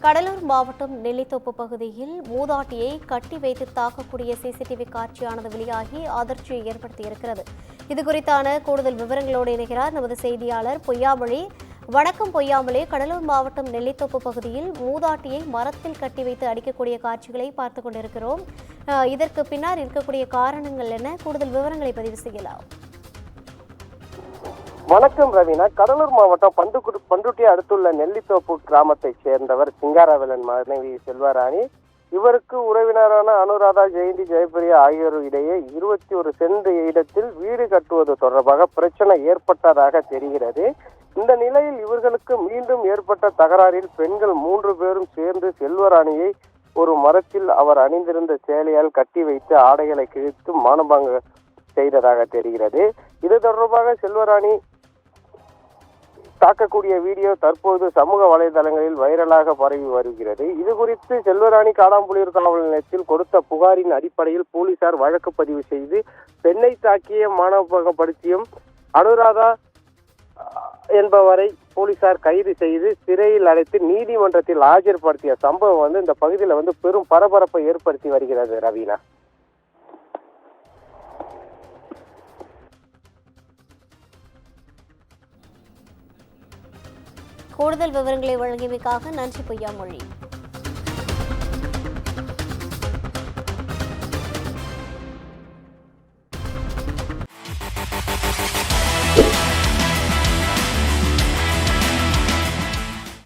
கடலூர் மாவட்டம் நெல்லித்தோப்பு பகுதியில் மூதாட்டியை கட்டி வைத்து தாக்கக்கூடிய சிசிடிவி காட்சியானது வெளியாகி அதிர்ச்சியை ஏற்படுத்தியிருக்கிறது. இதுகுறித்தான கூடுதல் விவரங்களோடு இணைகிறார் நமது செய்தியாளர் பொய்யாமொழி. வணக்கம் பொய்யாமொழி. கடலூர் மாவட்டம் நெல்லித்தோப்பு பகுதியில் மூதாட்டியை மரத்தில் கட்டி வைத்து அடிக்கக்கூடிய காட்சிகளை பார்த்துக் கொண்டிருக்கிறோம். இதற்கு பின்னால் இருக்கக்கூடிய காரணங்கள் என்ன? கூடுதல் விவரங்களை பதிவு செய்யலாம். வணக்கம் ரவீனா. கடலூர் மாவட்டம் பண்டுட்டி அடுத்துள்ள நெல்லித்தோப்பு கிராமத்தைச் சேர்ந்தவர் சிங்காரவேலன் மனைவி செல்வராணி. இவருக்கு உறவினரான அனுராதா, ஜெயந்தி, ஜெயபிரியா ஆகியோர் இடையே 21 சென்ட் இடத்தில் வீடு கட்டுவது தொடர்பாக பிரச்சனை ஏற்பட்டதாக தெரிகிறது. இந்த நிலையில் இவர்களுக்கு மீண்டும் ஏற்பட்ட தகராறில் பெண்கள் 3 பேரும் சேர்ந்து செல்வராணியை ஒரு மரத்தில் அவர் அணிந்திருந்த சேலையால் கட்டி வைத்து ஆடைகளை கிழித்து மானபங்க செய்ததாக தெரிகிறது. இது தொடர்பாக செல்வராணி தாக்கக்கூடிய வீடியோ தற்போது சமூக வலைதளங்களில் வைரலாக பரவி வருகிறது. இது குறித்து செல்வராணி காடாம்புலியூர் காவல் நிலையத்தில் கொடுத்த புகாரின் அடிப்படையில் போலீசார் வழக்கு பதிவு செய்து பெண்ணை தாக்கிய மானபங்கப்படுத்தியும் அனுராதா என்பவரை போலீசார் கைது செய்து சிறையில் அடைத்து நீதிமன்றத்தில் ஆஜர்படுத்திய சம்பவம் இந்த பகுதியில் பெரும் பரபரப்பை ஏற்படுத்தி வருகிறது. ரவீனா, கூடுதல் விவரங்களை வழங்கியமைக்காக நன்றி பொய்யாமொழி.